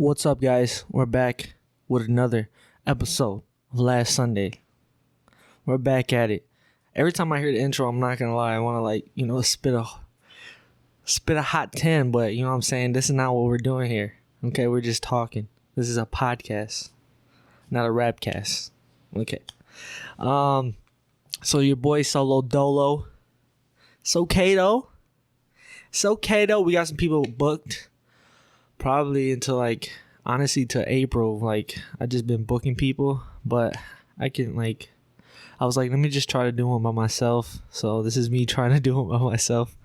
What's up, guys? We're back with another episode of Last Sunday. We're back at it. Every time I hear the intro, I'm not gonna lie, I want to spit a hot 10, but you know what I'm saying? This is not what we're doing here. Okay, we're just talking. This is a podcast, not a rap cast. Okay. So your boy Solo Dolo. It's okay though. We got some people booked. Probably until honestly to April. I just been booking people, but I was like, let me just try to do them by myself. So this is me trying to do them by myself.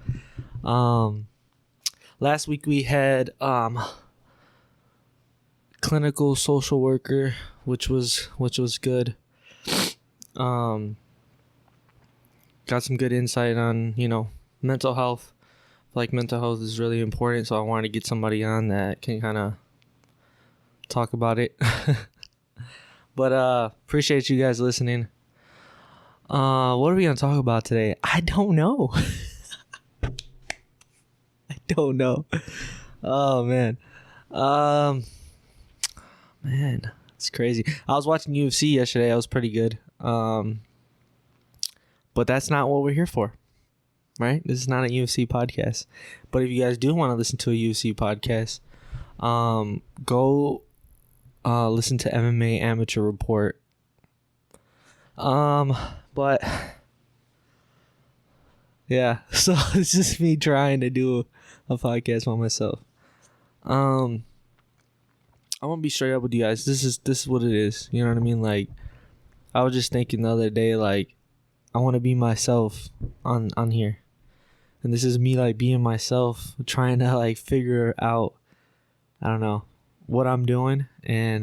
Last week we had clinical social worker, which was good. Got some good insight on, mental health. Mental health is really important, so I wanted to get somebody on that can kind of talk about it. But appreciate you guys listening. What are we gonna talk about today? I don't know. Oh man. Man, it's crazy. I was watching UFC yesterday. It was pretty good. But that's not what we're here for. Right? This is not a UFC podcast. But if you guys do want to listen to a UFC podcast, go listen to MMA Amateur Report. But yeah, so it's just me trying to do a podcast by myself. I'm gonna be straight up with you guys. This is what it is. You know what I mean? I was just thinking the other day, I want to be myself on here. And this is me being myself, trying to figure out, I don't know, what I'm doing, and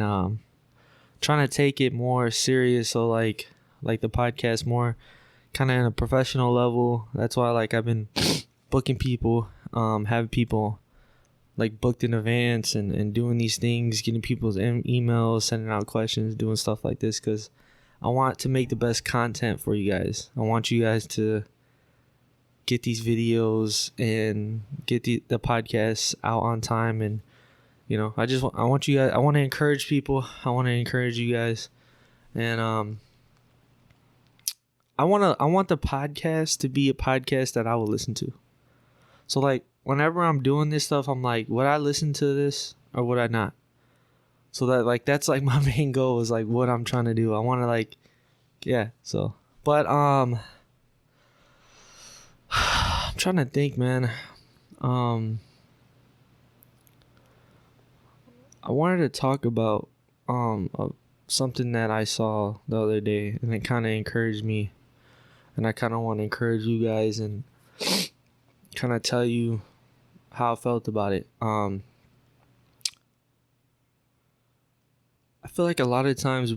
trying to take it more serious. So like the podcast more kind of in a professional level. That's why I've been booking people, having people booked in advance and doing these things, getting people's emails, sending out questions, doing stuff like this, because I want to make the best content for you guys. I want you guys to get these videos and get the podcasts out on time. And I want you guys, I want to encourage people. I want to encourage you guys. And I want the podcast to be a podcast that I will listen to. So whenever I'm doing this stuff, I'm would I listen to this or would I not? So that that's my main goal is what I'm trying to do. I want to but I'm trying to think, man. I wanted to talk about something that I saw the other day, and it kind of encouraged me, and I kind of want to encourage you guys and kind of tell you how I felt about it. I feel a lot of times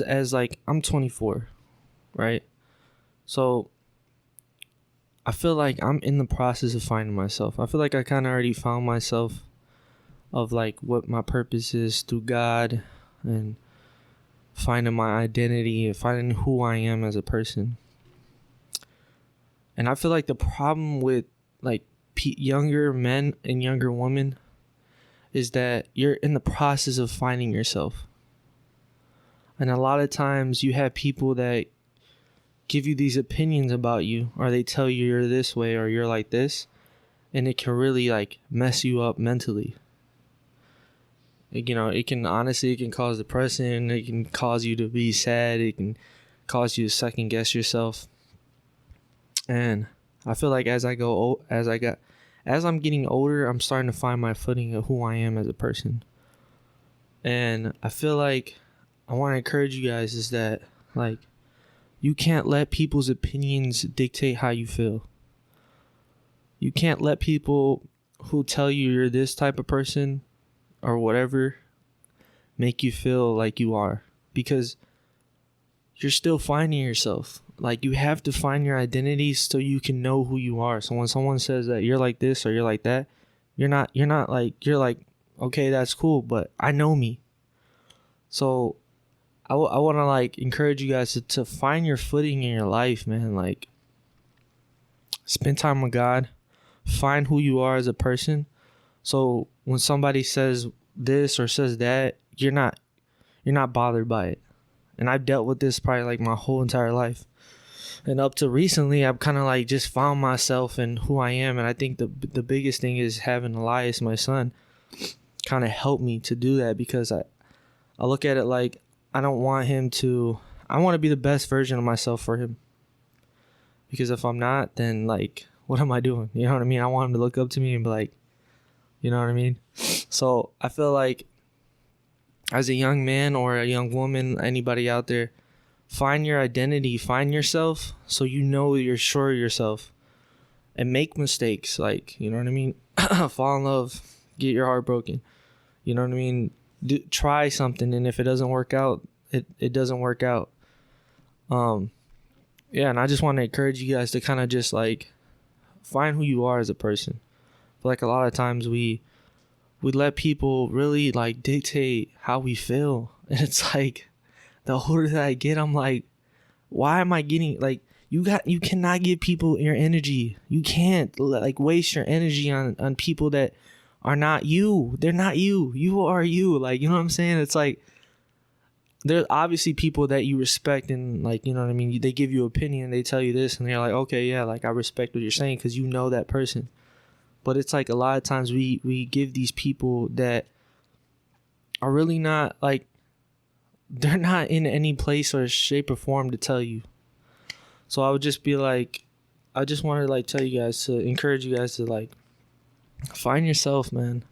as I'm 24, right? So I feel I'm in the process of finding myself. I feel I kind of already found myself of what my purpose is through God, and finding my identity and finding who I am as a person. And I feel the problem with younger men and younger women is that you're in the process of finding yourself. And a lot of times you have people that give you these opinions about you, or they tell you you're this way or you're like this, and it can really mess you up mentally. It can cause depression. It can cause you to be sad. It can cause you to second guess yourself. And I feel as I'm getting older, I'm starting to find my footing of who I am as a person. And I feel I want to encourage you guys is that you can't let people's opinions dictate how you feel. You can't let people who tell you you're this type of person or whatever make you feel like you are, because you're still finding yourself. You have to find your identity so you can know who you are. So when someone says that you're like this or you're like that, you're not okay, that's cool, but I know me. So I want to encourage you guys to find your footing in your life, man. Spend time with God, find who you are as a person. So when somebody says this or says that, you're not bothered by it. And I've dealt with this probably like my whole entire life. And up to recently, I've kind of like just found myself and who I am. And I think the biggest thing is having Elias, my son, kind of helped me to do that, because I look at it like I want to be the best version of myself for him. Because if I'm not, then like, what am I doing? You know what I mean? I want him to look up to me and be like, you know what I mean? So I feel like as a young man or a young woman, anybody out there, find your identity, find yourself, so you know you're sure of yourself, and make mistakes. Like, you know what I mean? Fall in love, get your heart broken. You know what I mean? Try something, and if it doesn't work out, it doesn't work out. Yeah, and I just want to encourage you guys to kind of just like find who you are as a person. But like a lot of times we let people really like dictate how we feel, and it's like the older that I get, I'm like, why am I getting like you cannot give people your energy. You can't like waste your energy on people that are not you. They're not you. You are you. Like, you know what I'm saying? It's like there's obviously people that you respect, and like, you know what I mean? They give you opinion, they tell you this, and they're like, okay, yeah, like I respect what you're saying because you know that person. But it's like a lot of times we give these people that are really not like, they're not in any place or shape or form to tell you. So I would just be like, I just want to like tell you guys, to encourage you guys to like find yourself, man.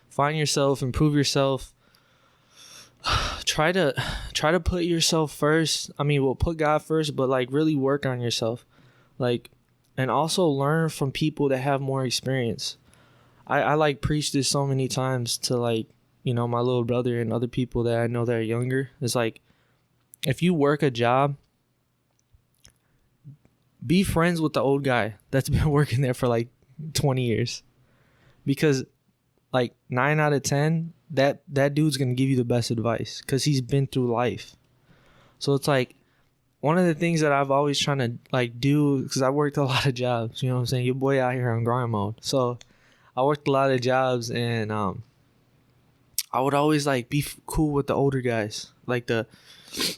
Find yourself, improve yourself. Try to put yourself first. I mean, put God first, but like really work on yourself. Like, and also learn from people that have more experience. I like preach this so many times to like, you know, my little brother and other people that I know that are younger. It's like, if you work a job, be friends with the old guy that's been working there for like 20 years. Because like 9 out of 10, that dude's going to give you the best advice because he's been through life. So it's like, one of the things that I've always trying to like do, because I worked a lot of jobs, you know what I'm saying? Your boy out here on grind mode. So I worked a lot of jobs, and I would always like be cool with the older guys. Like the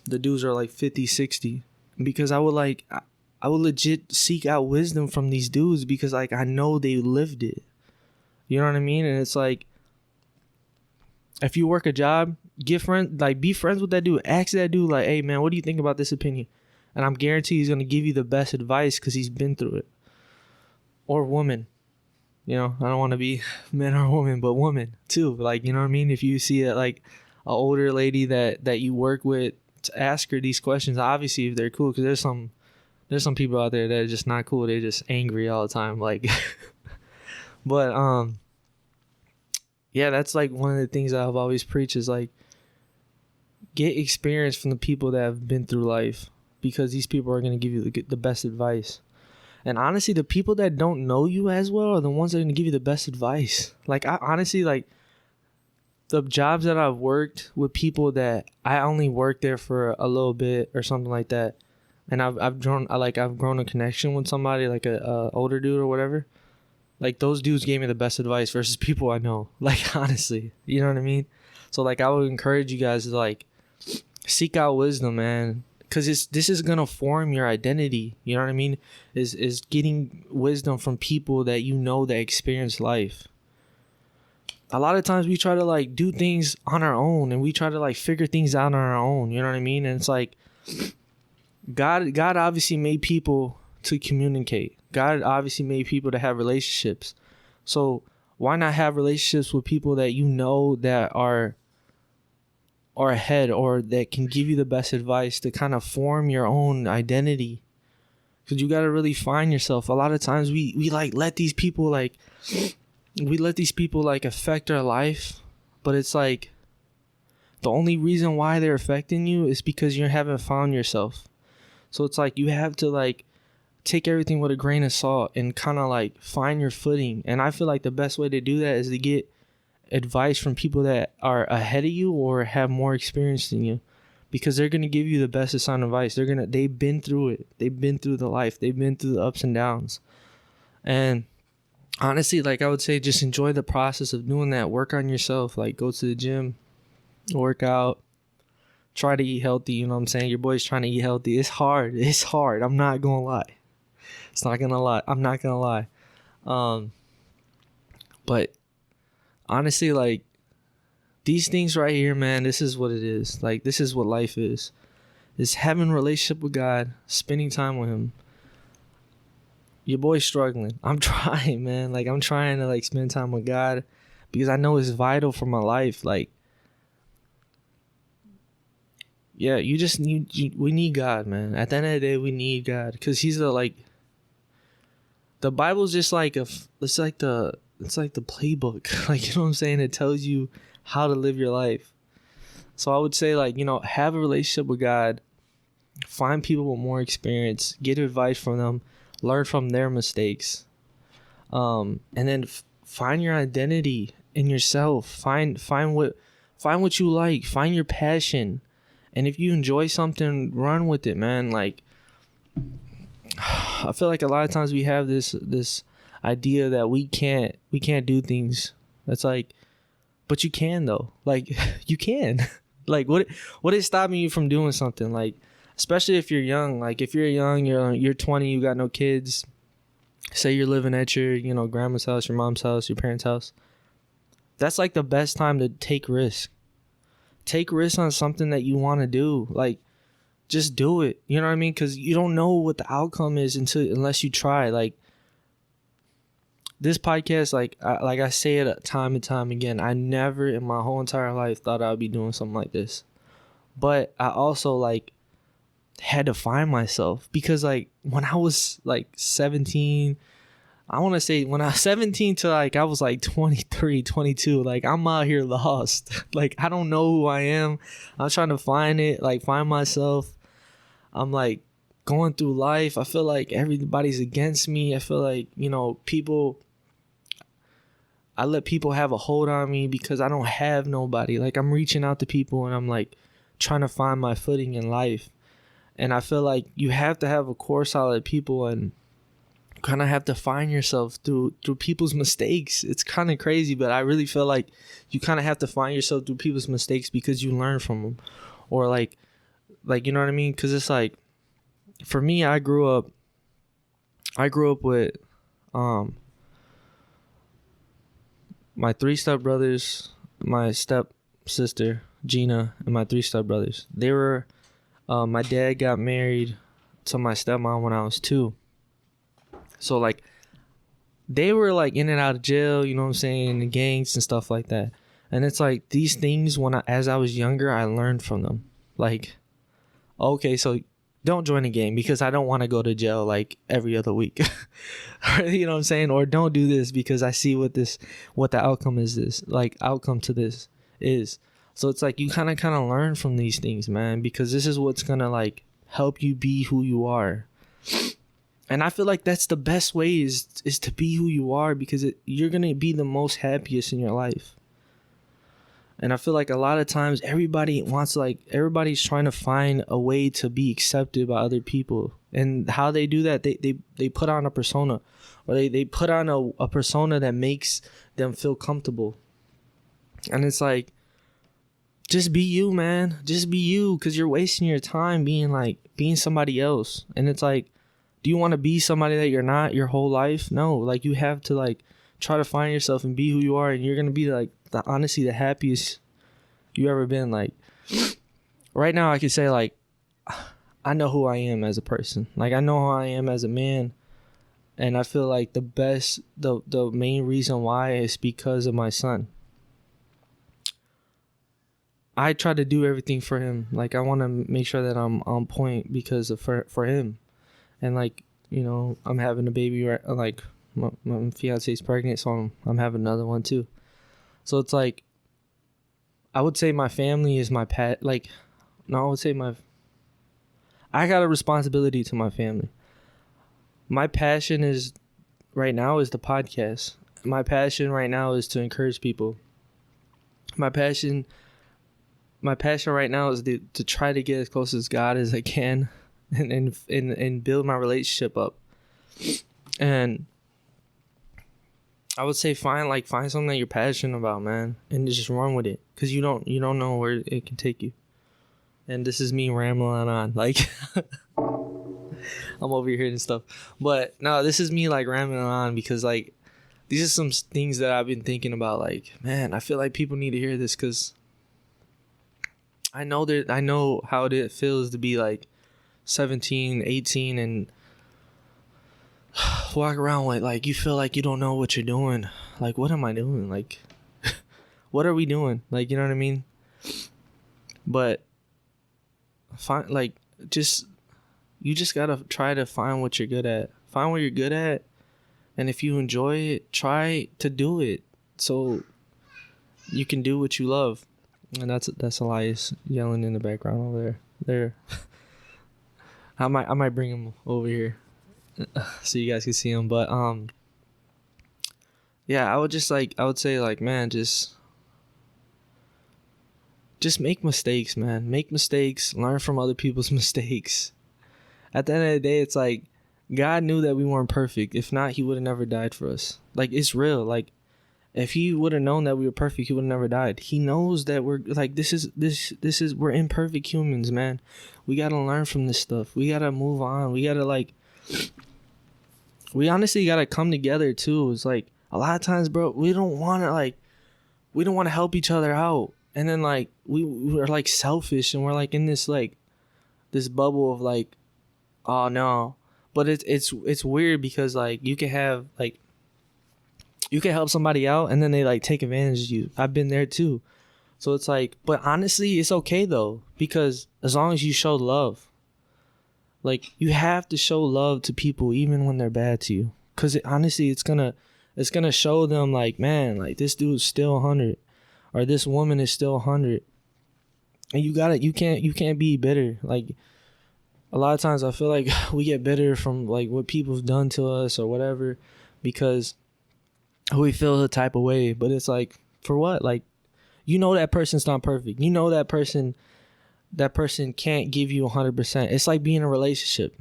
dudes are like 50, 60. Because I would legit seek out wisdom from these dudes, because like I know they lived it. You know what I mean? And it's like, if you work a job, be friends with that dude. Ask that dude like, hey man, what do you think about this opinion? And I'm guaranteed he's gonna give you the best advice because he's been through it. Or woman. You know, I don't want to be man or woman, but woman too. Like, you know what I mean? If you see a older lady that you work with, to ask her these questions. Obviously, if they're cool, because there's some people out there that are just not cool. They're just angry all the time. Like, but yeah, that's like one of the things I've always preached is like, get experience from the people that have been through life, because these people are going to give you the best advice. And honestly, the people that don't know you as well are the ones that are going to give you the best advice. Like, I honestly, like, the jobs that I've worked with people that I only worked there for a little bit or something like that, and I've grown a connection with somebody, like a older dude or whatever. Like, those dudes gave me the best advice versus people I know. Like, honestly, you know what I mean? So like, I would encourage you guys to like seek out wisdom, man. Because this is going to form your identity. You know what I mean? Is getting wisdom from people that you know that experience life. A lot of times we try to like do things on our own, and we try to like figure things out on our own. You know what I mean? And it's like, God obviously made people to communicate. God obviously made people to have relationships. So why not have relationships with people that you know that are ahead, or that can give you the best advice to kind of form your own identity? Because you got to really find yourself. A lot of times we like let these people like affect our life, but it's like the only reason why they're affecting you is because you haven't found yourself. So it's like you have to like take everything with a grain of salt and kind of like find your footing. And I feel like the best way to do that is to get advice from people that are ahead of you or have more experience than you, because they're going to give you the best assigned advice. They've been through it. They've been through the life. They've been through the ups and downs. And honestly, like I would say, just enjoy the process of doing that. Work on yourself. Like go to the gym, work out, try to eat healthy. You know what I'm saying? Your boy's trying to eat healthy. It's hard. It's hard. I'm not gonna lie. It's not gonna lie. I'm not gonna lie. Um, but honestly, like these things right here, man, this is what it is. Like this is what life is. It's having a relationship with God, spending time with Him. Your boy's struggling. I'm trying, man. Like I'm trying to like spend time with God because I know it's vital for my life. Like, yeah, you just need. We need God, man. At the end of the day, we need God because He's the like. The Bible's just like it's like the playbook. Like, you know what I'm saying? It tells you how to live your life. So I would say, like, you know, have a relationship with God, find people with more experience, get advice from them, learn from their mistakes, and then find your identity in yourself. Find what you like. Find your passion, and if you enjoy something, run with it, man. Like, I feel like a lot of times we have this idea that we can't do things. That's like, but you can though. Like you can. Like what is stopping you from doing something? Like especially if you're young. Like if you're young, you're 20, you got no kids. Say you're living at your grandma's house, your mom's house, your parents' house. That's like the best time to take risks. Take risks on something that you want to do. Like just do it. You know what I mean? Because you don't know what the outcome is unless you try. Like this podcast, like I say it time and time again, I never in my whole entire life thought I'd be doing something like this. But I also like had to find myself because like when I was like 17, I want to say when I was 17 to like I was like 23, 22, like I'm out here lost. Like I don't know who I am. I'm trying to find it, like find myself. I'm like going through life. I feel like everybody's against me. I feel like, I let people have a hold on me because I don't have nobody. Like I'm reaching out to people and I'm like trying to find my footing in life. And I feel like you have to have a core solid people and kind of have to find yourself through people's mistakes. It's kind of crazy, but I really feel like you kind of have to find yourself through people's mistakes because you learn from them. Or like you know what I mean? Because it's like, for me, I grew up with my 3 stepbrothers, my stepsister Gina, and my 3 stepbrothers. They were my dad got married to my stepmom when I was 2. So like they were like in and out of jail, you know what I'm saying, the gangs and stuff like that. And it's like these things as I was younger, I learned from them. Like, okay, so don't join a gang because I don't want to go to jail like every other week. You know what I'm saying? Or don't do this because I see what the outcome to this is. So it's like you kind of learn from these things, man, because this is what's going to like help you be who you are. And I feel like that's the best way is to be who you are because you're going to be the most happiest in your life. And I feel like a lot of times everybody's trying to find a way to be accepted by other people. And how they do that, they put on a persona, or they put on a persona that makes them feel comfortable. And it's like, just be you, man. Just be you, because you're wasting your time being somebody else. And it's like, do you want to be somebody that you're not your whole life? No, like you have to like try to find yourself and be who you are, and you're gonna be like honestly the happiest you ever been. Like right now I could say like I know who I am as a person. Like I know who I am as a man, and I feel like the main reason why is because of my son. I try to do everything for him. Like I want to make sure that I'm on point because of for him. And like, I'm having a baby, right? Like my fiance's pregnant, so I'm having another one too. So it's like, I would say my family is my pet. Like, no, I would say I got a responsibility to my family. My passion right now is the podcast. My passion right now is to encourage people. My passion right now is to try to get as close as God as I can. And, and build my relationship up. And I would say find something that you're passionate about, man, and just run with it, because you don't know where it can take you. And this is me rambling on, like I'm over here and stuff. But no, this is me like rambling on because like these are some things that I've been thinking about. Like, man, I feel like people need to hear this because I know how it feels to be like 17, 18 and walk around with like you feel like you don't know what you're doing. Like, what am I doing? Like, what are we doing? Like, you know what I mean? But find like just you just gotta try to find what you're good at. Find what you're good at, and if you enjoy it, try to do it so you can do what you love. And that's Elias yelling in the background over there. I might bring him over here so you guys can see him. But yeah, I would say like, man, just make mistakes, man. Make mistakes. Learn from other people's mistakes. At the end of the day, it's like God knew that we weren't perfect. If not, he would have never died for us. Like, it's real. Like, if he would have known that we were perfect, he would have never died. He knows that we're like, we're imperfect humans, man. We got to learn from this stuff. We got to move on. We got to we honestly got to come together too. It's like a lot of times, bro, we don't want to help each other out. And then like, we're like selfish and we're like in this bubble of like, oh no. But it's weird because like you can help somebody out and then they like take advantage of you. I've been there too. So it's like, but honestly, it's okay though, because as long as you show love, like you have to show love to people even when they're bad to you. Cause honestly, it's gonna show them like, man, like this dude's still 100 or this woman is still 100. And you can't be bitter. Like, a lot of times I feel like we get bitter from like what people have done to us or whatever because we feel the type of way. But it's like, for what? Like, you know that person's not perfect. You know that person can't give you 100%. It's like being in a relationship.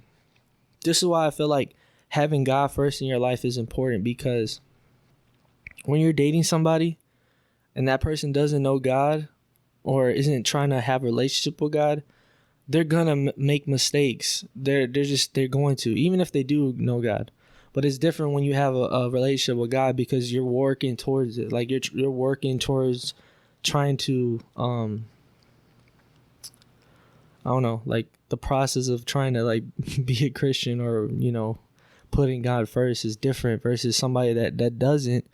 This is why I feel like having God first in your life is important, because when you're dating somebody and that person doesn't know God or isn't trying to have a relationship with God, they're gonna make mistakes. They're going to, even if they do know God. But it's different when you have a relationship with God, because you're working towards it. Like you're working towards trying to I don't know, like the process of trying to like be a Christian or, you know, putting God first is different versus somebody that doesn't.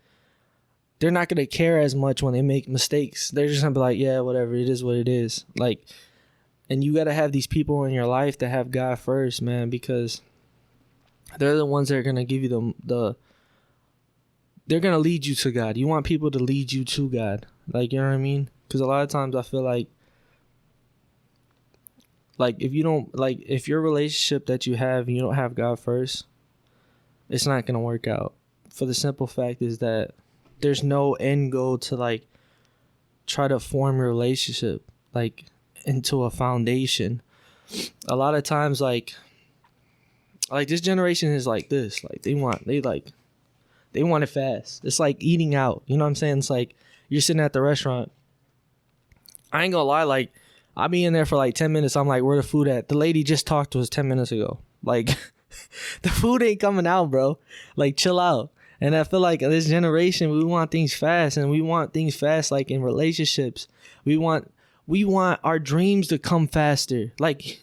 They're not gonna care as much when they make mistakes. They're just gonna be like, yeah, whatever, it is what it is. Like, and you got to have these people in your life that have God first, man, because they're the ones that are going to give you they're going to lead you to God. You want people to lead you to God. Like, you know what I mean? Because a lot of times I feel like if you don't, like, if your relationship that you have and you don't have God first, it's not going to work out. For the simple fact is that there's no end goal to like try to form a relationship, like, into a foundation. A lot of times like this generation is like this, like they want it fast. It's like eating out, you know what I'm saying? It's like you're sitting at the restaurant, I ain't gonna lie, like I'll be in there for like 10 minutes. I'm like, where the food at? The lady just talked to us 10 minutes ago. Like the food ain't coming out, bro. Like, chill out. And I feel like this generation, we want things fast, and we want things fast like in relationships. We want our dreams to come faster. Like,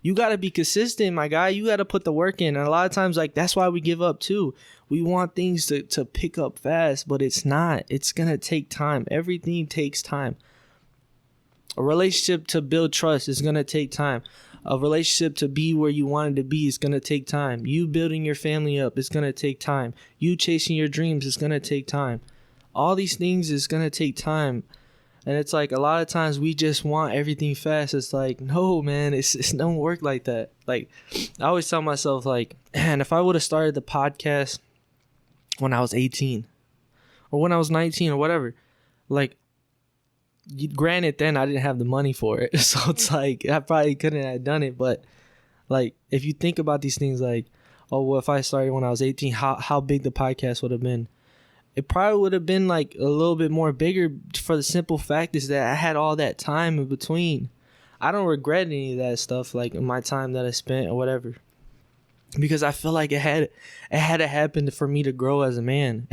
you got to be consistent, my guy. You got to put the work in. And a lot of times, like, that's why we give up too. We want things to pick up fast, but it's not. It's going to take time. Everything takes time. A relationship to build trust is going to take time. A relationship to be where you wanted to be is going to take time. You building your family up is going to take time. You chasing your dreams is going to take time. All these things is going to take time. And it's like a lot of times we just want everything fast. It's like, no, man, it don't work like that. Like, I always tell myself, like, man, if I would have started the podcast when I was 18 or when I was 19 or whatever, like, granted, then I didn't have the money for it. So it's like, I probably couldn't have done it. But like, if you think about these things, like, oh, well, if I started when I was 18, how big the podcast would have been. it probably would have been like a little bit more bigger, for the simple fact is that I had all that time in between. I don't regret any of that stuff, like in my time that I spent or whatever, because I feel like it had to happen for me to grow as a man.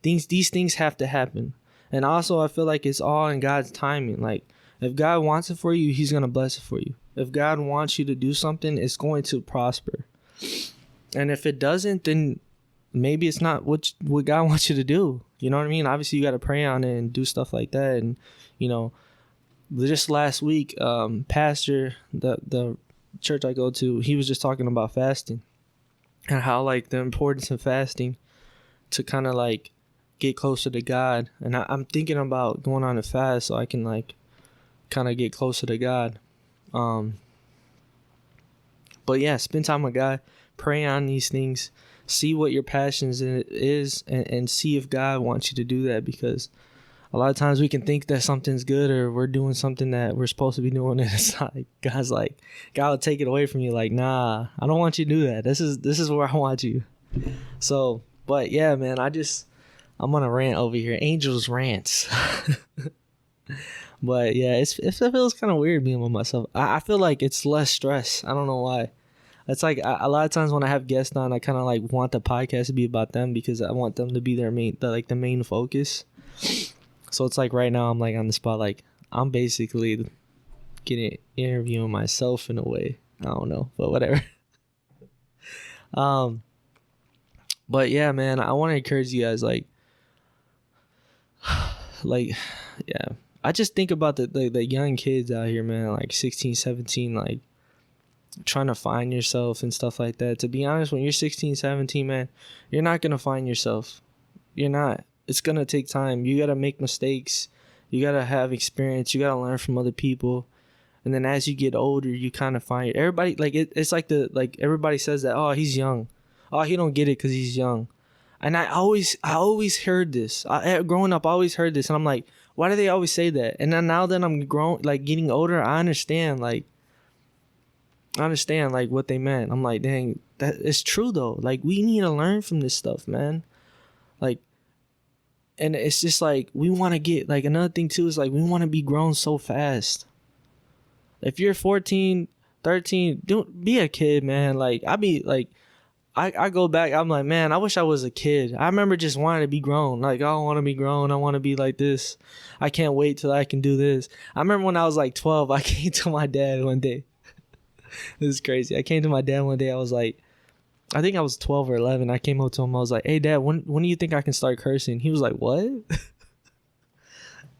These things have to happen. And also I feel like it's all in God's timing. Like if God wants it for you, he's going to bless it for you. If God wants you to do something, it's going to prosper. And if it doesn't, then maybe it's not what God wants you to do. You know what I mean? Obviously, you got to pray on it and do stuff like that. And, you know, just last week, pastor, the church I go to, he was just talking about fasting and how, like, the importance of fasting to kind of, like, get closer to God. And I'm thinking about going on a fast so I can, like, kind of get closer to God. But, yeah, spend time with God. Pray on these things. See what your passions is, and see if God wants you to do that, because a lot of times we can think that something's good or we're doing something that we're supposed to be doing, and it's not. God will take it away from you. Like, nah, I don't want you to do that. This is where I want you. So, but yeah, man, I'm on a rant over here. Angels rants. But yeah, it feels kind of weird being with myself. I feel like it's less stress. I don't know why. It's like a lot of times when I have guests on, I kind of like want the podcast to be about them, because I want them to be the main focus. So it's like right now I'm like on the spot, like I'm basically interviewing myself in a way. I don't know, but whatever. But yeah, man, I want to encourage you guys, like, yeah. I just think about the young kids out here, man, like 16, 17, like, trying to find yourself and stuff like that. To be honest, when you're 16, 17, man, you're not going to find yourself. You're not. It's going to take time. You got to make mistakes. You got to have experience. You got to learn from other people. And then as you get older, you kind of find everybody, like, it's like everybody says that, oh, he's young. Oh, he don't get it because he's young. And I always heard this. Growing up, I always heard this. And I'm like, why do they always say that? And then now that I'm getting older, I understand, like, what they meant. I'm like, dang, that is true though. Like, we need to learn from this stuff, man. Like, and it's just like, we want to get, like, another thing too is like, we want to be grown so fast. If you're 14, 13, don't be a kid, man. Like, I go back, I'm like, man, I wish I was a kid. I remember just wanting to be grown. Like, I want to be grown. I want to be like this. I can't wait till I can do this. I remember when I was like 12, I came to my dad one day. This is crazy. I came to my dad one day. I was like, I think I was 12 or 11. I came up to him. I was like, hey, Dad, when do you think I can start cursing? He was like, what?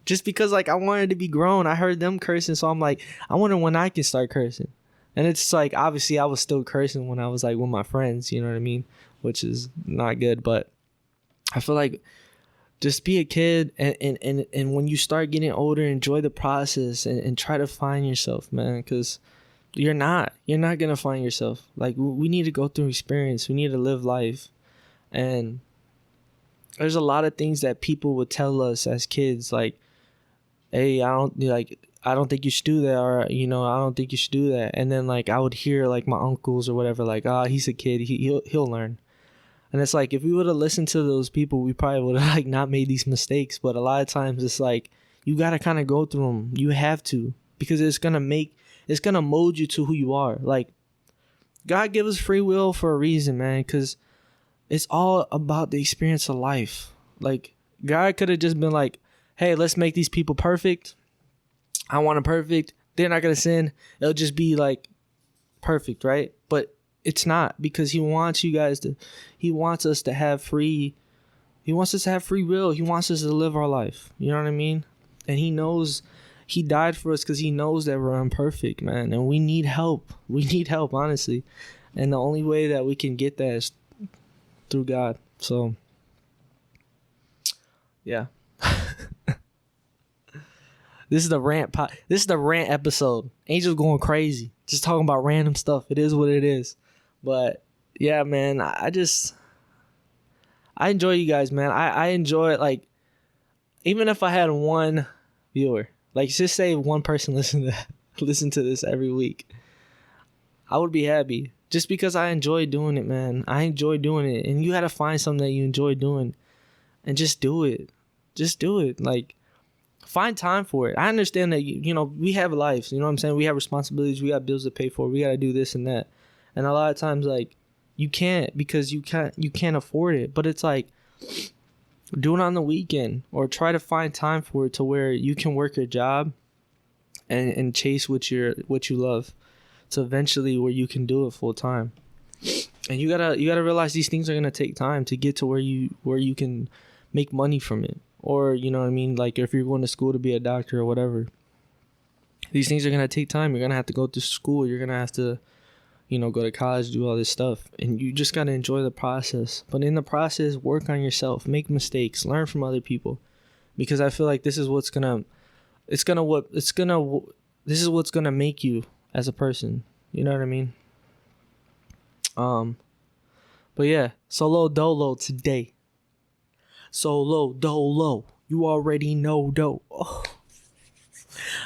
Just because, like, I wanted to be grown. I heard them cursing. So I'm like, I wonder when I can start cursing. And it's like, obviously, I was still cursing when I was like with my friends. You know what I mean? Which is not good. But I feel like just be a kid. And when you start getting older, enjoy the process and try to find yourself, man. Because you're not gonna find yourself. Like, we need to go through experience. We need to live life. And there's a lot of things that people would tell us as kids, like, hey, I don't think you should do that, or, you know, I don't think you should do that. And then, like, I would hear, like, my uncles or whatever, like, he's a kid, he'll learn. And it's like, if we would have listened to those people, we probably would have, like, not made these mistakes. But a lot of times it's like, you gotta kind of go through them. You have to, because it's gonna mold you to who you are. Like, God give us free will for a reason, man, because it's all about the experience of life. Like, God could have just been like, hey, let's make these people perfect. I want them perfect. They're not going to sin. It'll just be like perfect, right? But it's not, because he wants us to have free will. He wants us to live our life. You know what I mean? And he knows. He died for us because he knows that we're imperfect, man. And we need help. We need help, honestly. And the only way that we can get that is through God. So, yeah. This is the rant episode. Angel's going crazy. Just talking about random stuff. It is what it is. But, yeah, man, I enjoy you guys, man. I enjoy it. Like, even if I had one viewer, like, just say one person listen to this every week, I would be happy. Just because I enjoy doing it, man. I enjoy doing it. And you got to find something that you enjoy doing. and just do it. Just do it. Like, find time for it. I understand that, we have lives. You know what I'm saying? We have responsibilities. We got bills to pay for. We got to do this and that. And a lot of times, like, you can't because you can't afford it. But it's like, do it on the weekend or try to find time for it to where you can work your job and chase what you love. So eventually where you can do it full time. And you gotta realize these things are gonna take time to get to where you can make money from it. Or, you know what I mean? Like, if you're going to school to be a doctor or whatever, these things are gonna take time. You're gonna have to go to school. You're gonna have to, go to college, do all this stuff. And you just gotta enjoy the process. But in the process, work on yourself, make mistakes, learn from other people. Because I feel like this is what's gonna make you as a person. You know what I mean? But yeah, Solo Dolo today. Solo Dolo. You already know, though. Oh.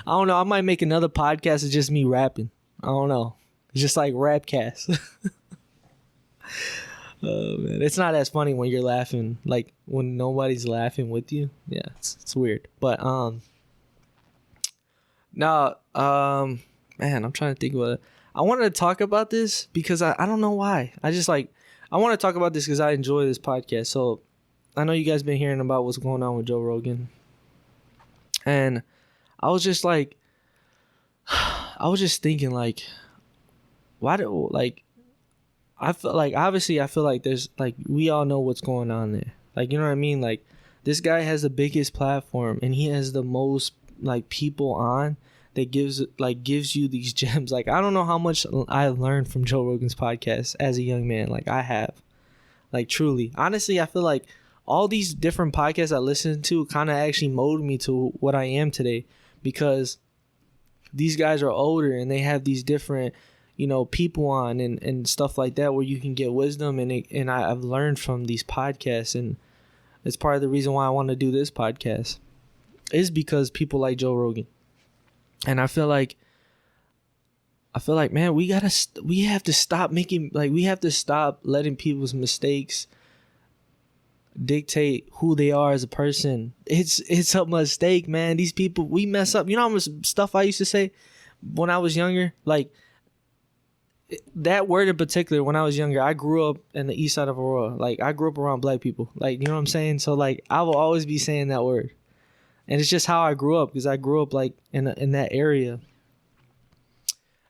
I don't know. I might make another podcast of just me rapping. I don't know. It's just like Rapcast. Oh, man. It's not as funny when you're laughing. Like, when nobody's laughing with you. Yeah, it's weird. But, man, I'm trying to think about it. I wanted to talk about this because I don't know why. I want to talk about this because I enjoy this podcast. So I know you guys been hearing about what's going on with Joe Rogan. And I was just thinking, like, why do, like, I feel like there's, like, we all know what's going on there. Like, you know what I mean? Like, this guy has the biggest platform and he has the most, like, people on that gives you these gems. Like, I don't know how much I learned from Joe Rogan's podcast as a young man. Like, I have. Like, truly. Honestly, I feel like all these different podcasts I listened to kind of actually molded me to what I am today, because these guys are older and they have these different, people on and stuff like that where you can get wisdom. And I've learned from these podcasts, and it's part of the reason why I want to do this podcast is because people like Joe Rogan. And I feel like, man, we have to stop letting people's mistakes dictate who they are as a person. It's a mistake, man. These people, we mess up. You know how much stuff I used to say when I was younger? Like, that word in particular, when I was younger, I grew up in the east side of Aurora. Like, I grew up around black people. Like, you know what I'm saying? So, like, I will always be saying that word. And it's just how I grew up, because I grew up, like, in that area.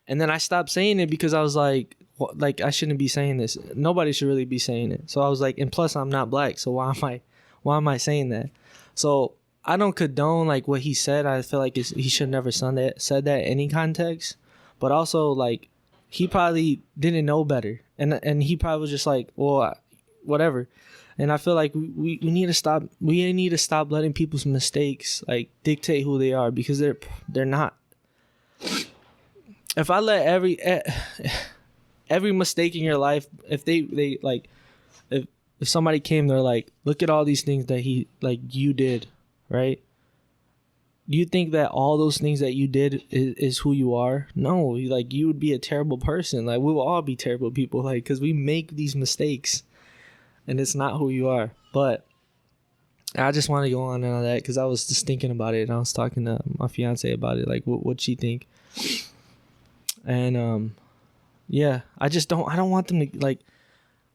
And then I stopped saying it because I was like, I shouldn't be saying this. Nobody should really be saying it. So I was like, and plus I'm not black, so why am I saying that? So I don't condone, like, what he said. I feel like he should never said that in any context. But also, like, he probably didn't know better, and he probably was just like, well, whatever. And I feel like we need to stop. We need to stop letting people's mistakes, like, dictate who they are, because they're not. If I let every mistake in your life, if they like, if somebody came, they're like, look at all these things that you did, right? Do you think that all those things that you did is who you are? No, like, you would be a terrible person. Like, we will all be terrible people, like, because we make these mistakes. And it's not who you are. But I just want to go on that because I was just thinking about it. And I was talking to my fiance about it. Like, what she think. And, yeah. I don't want them to, like,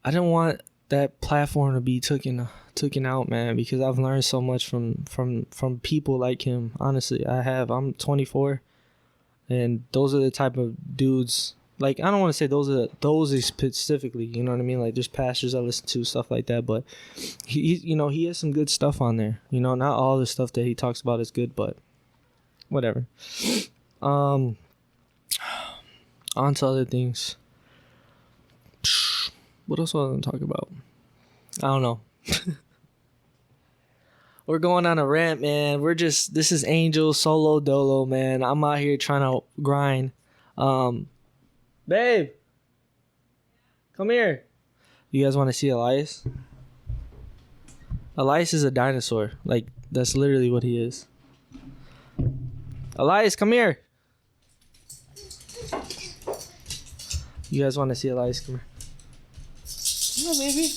I don't want that platform to be taken out, man. Because I've learned so much from people like him. Honestly, I have. I'm 24. And those are the type of dudes. Like, I don't want to say those specifically, you know what I mean? Like, there's pastors I listen to, stuff like that, but he has some good stuff on there. Not all the stuff that he talks about is good, but whatever. On to other things. What else was I going to talk about? I don't know. We're going on a rant, man. This is Angel Solo Dolo, man. I'm out here trying to grind. Babe, come here. You guys want to see Elias? Elias is a dinosaur. Like, that's literally what he is. Elias, come here. You guys want to see Elias? Come here. Come on, baby.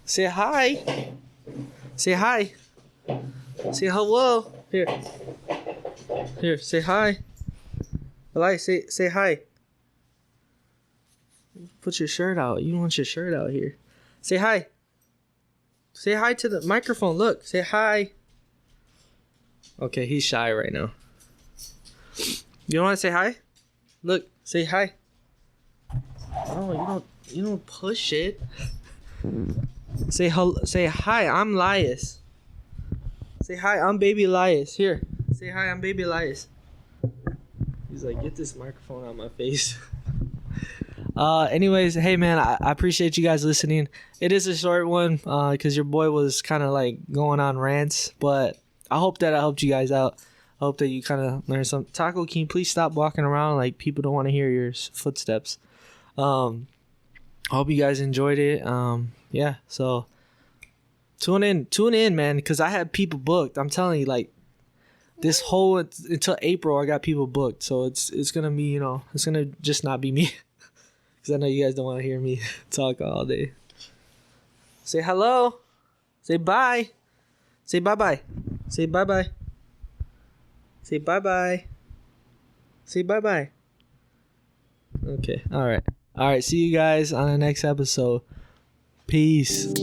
Say hi. Say hi. Say hello. Here. Here, say hi. Elias, say hi. Put your shirt out. You want your shirt out here. Say hi. Say hi to the microphone. Look, say hi. Okay, he's shy right now. You don't want to say hi? Look, say hi. Oh, you don't push it. Say hello. Say hi. I'm Elias. Say hi. I'm Baby Elias. Here. Say hi. I'm Baby Elias. He's like, get this microphone out of my face. Anyways, hey man, I appreciate you guys listening. It is a short one because your boy was kind of like going on rants, but I hope that I helped you guys out. I hope that you kind of learned some. Taco, can you please stop walking around like people don't want to hear your footsteps? I hope you guys enjoyed it. Yeah, so tune in, man, because I had people booked. I'm telling you, like this whole until April, I got people booked. So it's gonna be, it's gonna just not be me. Because I know you guys don't want to hear me talk all day. Say hello. Say bye. Say bye-bye. Say bye-bye. Say bye-bye. Say bye-bye. Okay. All right. See you guys on the next episode. Peace.